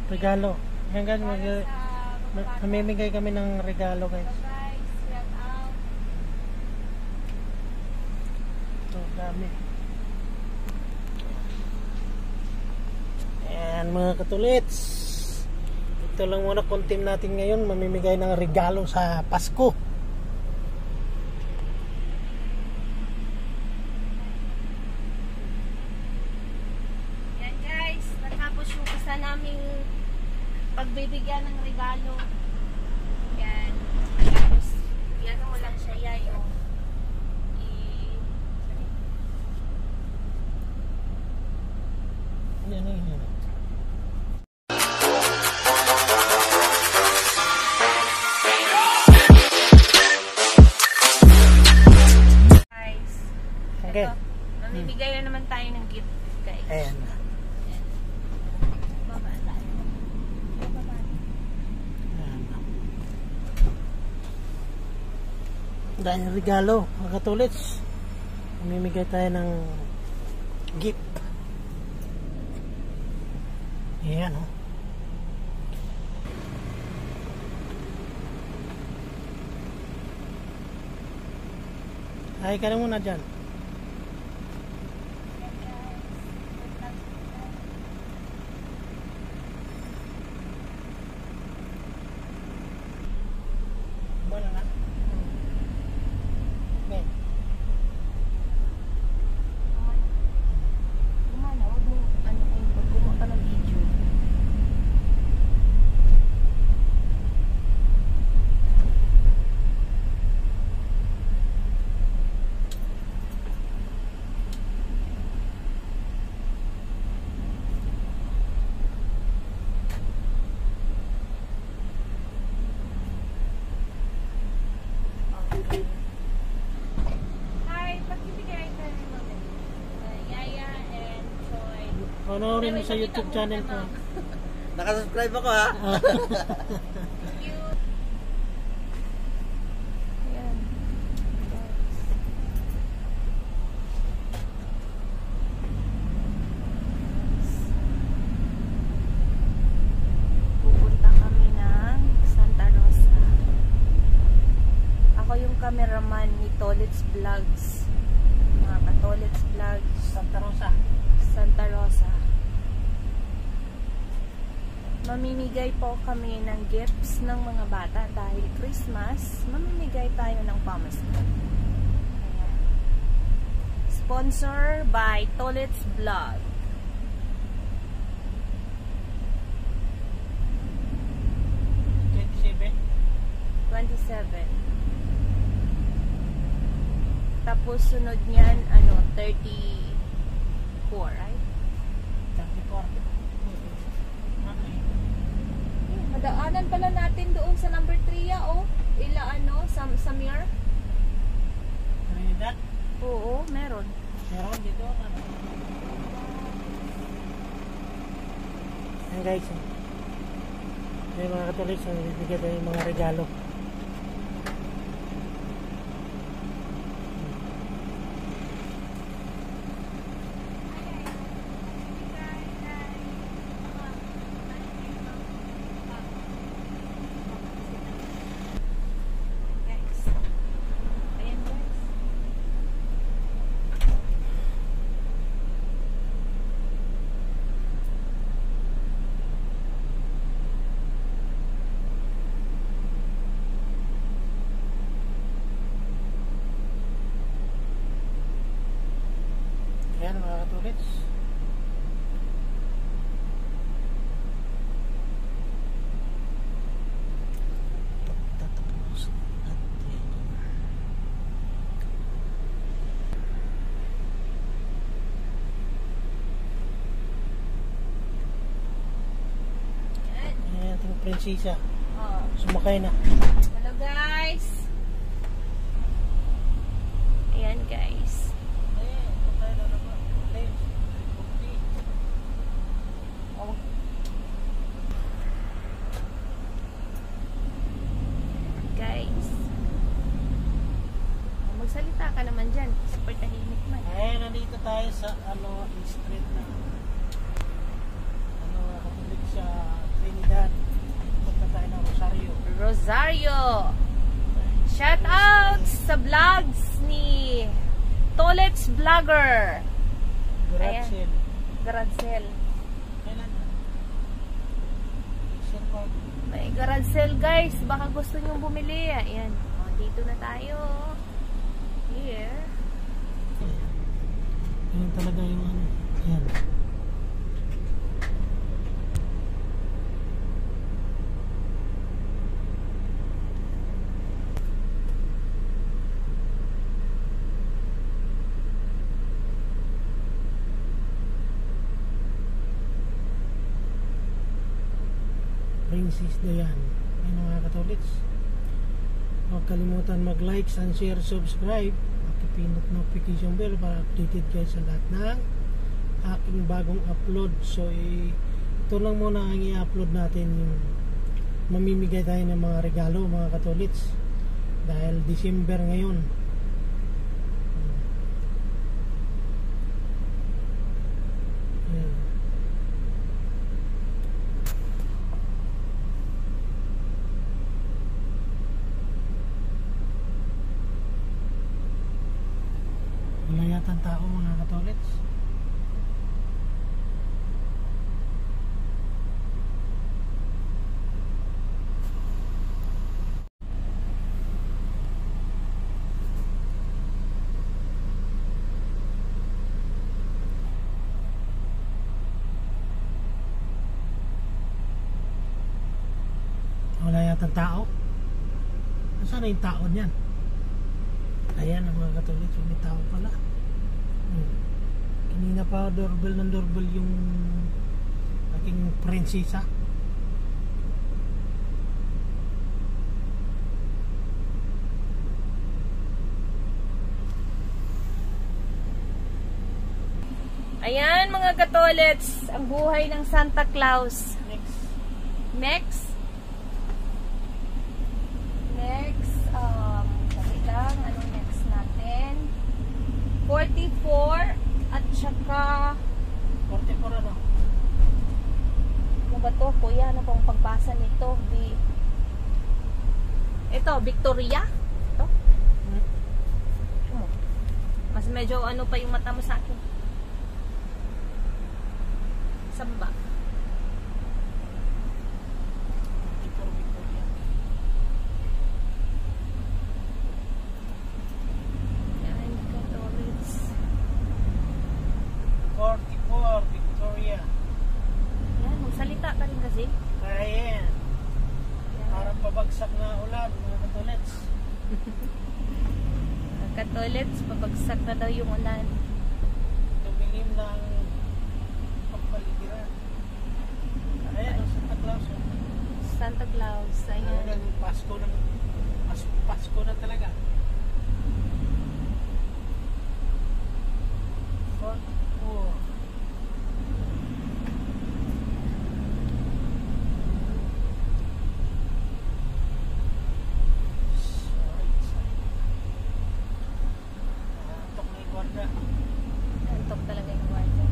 regalo. Ayan guys, Para sa mamimigay kami ng regalo guys. So guys, shout out. Ito, dami. Ayan mga katulits. Ito lang muna content natin ngayon. Mamimigay ng regalo sa Pasko. Yan guys, natapos yung isa naming pagbibigyan ng regalo. Yan. Tapos, yan mo lang siya yay. Oh. Yan. Guys, Okay. ito, mamimigay na naman tayo ng gift guys. Ayan. Baba tayo. Baba. Ayan. Dahil regalo, mga katulits. Mamimigay tayo ng gift. Ayan, oh. Ay, ka na muna dyan. Wala na. Ben. Gumana, huwag mo, pag gumawa ka ng video. Hi, pagbibigay ka rin mo Yaya and Troy. Panoorin mo sa YouTube channel ko. Nakasubscribe ako ha. Ayan. Pupunta kami ng Santa Rosa. Ako yung cameraman ni Tolits Vlogs. Mga ka-Tolits Vlogs. Santa Rosa. Santa Rosa. Mamimigay po kami ng gifts ng mga bata dahil Christmas, mamimigay tayo ng pamasko. Ayan. Sponsor by Tolits Vlog. $27. 27. Tapos sunod niyan, 34, right? 34. Madaanan pala natin doon sa number 3 oh. Samir? Trinidad. Oo, meron. Meron dito. Ayan guys. May mga katulis na bibigyan tayo ng mga regalo. Guys. Ayan guys. Ayan mga katulis. Tatapos natin. Ayan ating prinsesa. Oh. Sumakay na. Hello guys. Ayan guys. Oh. Guys. Magsalita ka naman dyan. Super tahimik man. Ay, nandito tayo sa street na katulig sa Shout out sa vlogs ni Tolets Vlogger. Garage sale. Garage sale. Kailan? Sale pa. May garage sale guys. Baka gusto nyong bumili. Ayan. O, dito na tayo. Here. Yan talaga yung ano. Yan. Princess Dayan. Ayun mga katolits. Huwag kalimutan mag-like and share, subscribe. Pakipindot notification bell para updated kayo sa lahat ng aking bagong upload. So ito lang muna ang i-upload natin, yung mamimigay tayo ng mga regalo mga katolits. Dahil December ngayon. Ayan. Wala yatang tao mga katolits. Wala yatang tao. Nasaan na yung tao niyan? Ayan ang mga katolits, may tao pala. Kanina pa doorbell yung aking prinsesa. Ayan mga katolets. Ang buhay ng Santa Claus. Next. Sabi lang, ano next natin? 44 at saka 44 ano? ano ba to? Kuya, ano pang pagbasa nito? Ito, Victoria? Ito? Mas medyo ano pa yung mata mo sa akin. Samba. Victoria. Yan, magsalita ka rin kasi. Ayan. Parang pabagsak na ulan mga katolets. Katolets, pabagsak na daw yung ulan. Tumilim na ang pagpaligiran. Ayan, ang Santa Claus. Santa Claus, ayan. Ayan, Pasko na talaga. Oh. Antok talaga yung guardia.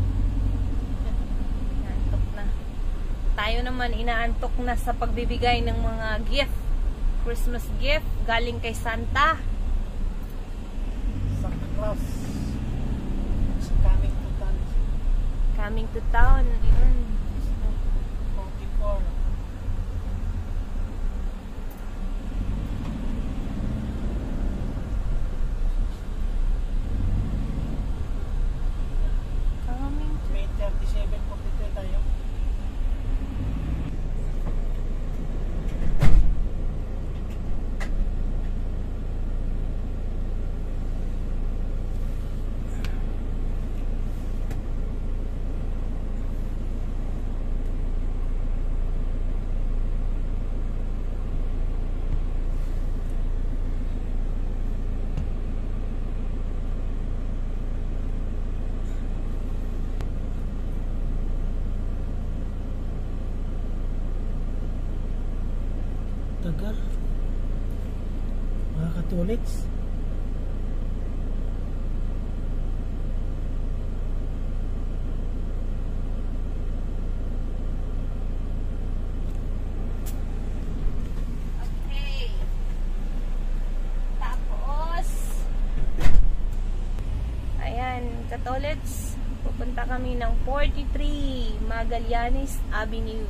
Antok na. Tayo naman inaantok na sa pagbibigay ng mga gift. Christmas gift galing kay Santa. Santa Claus is coming to town. Coming to town. 44. Coming to... May 37 42 tayo. Tagal. Mga katolits. Okay. katolits. Pupunta kami ng 43 Magallanes Avenue.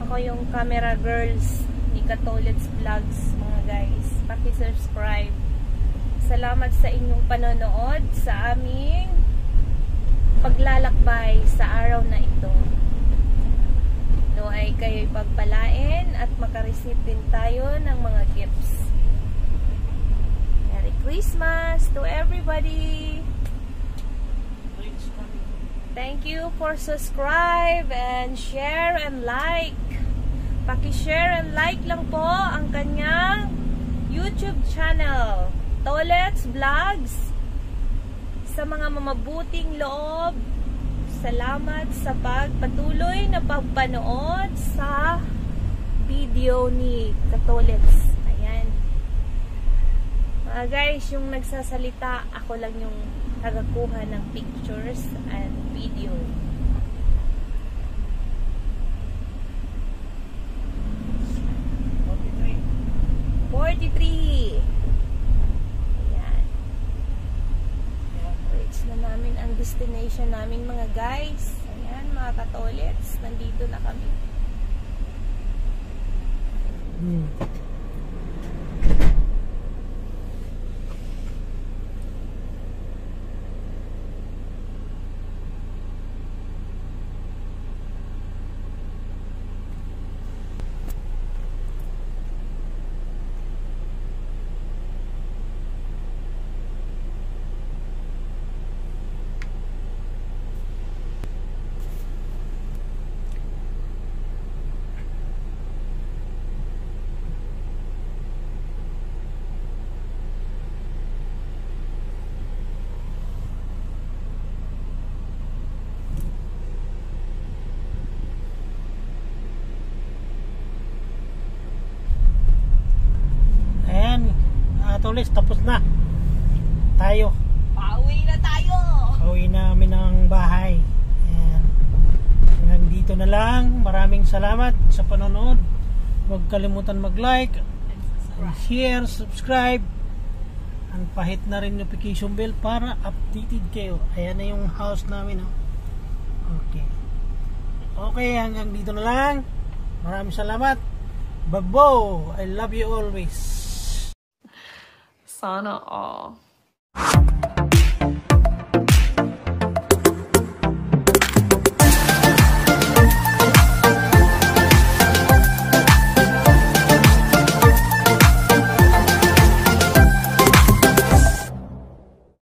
Ako yung camera girls ni Katolits Vlogs, mga guys. Paki-subscribe. Salamat sa inyong panonood sa aming paglalakbay sa araw na ito. Ay kayo'y pagpalain at makareceive din tayo ng mga gifts. Merry Christmas to everybody! Thank you for subscribe and share and like. Paki-share and like lang po ang kanyang YouTube channel, Tolets Vlogs. Sa mga mamabuting loob, salamat sa pagpatuloy na pagpanood sa video ni Katolets. Ayan. Mga guys, yung nagsasalita, ako lang yung nagakuha ng pictures and video. Destination namin mga guys. Ayan, mga Katolets, nandito na kami. Katolets, tapos na tayo. Pauwi na tayo. Pauwi namin ng bahay. And hanggang dito na lang. Maraming salamat sa panonood. Huwag kalimutan mag-like and share, subscribe. Ang pahit na rin notification bell para updated kayo. Ayan na yung house namin. Okay. Okay, hanggang dito na lang. Maraming salamat. Babo, I love you always. Sana all.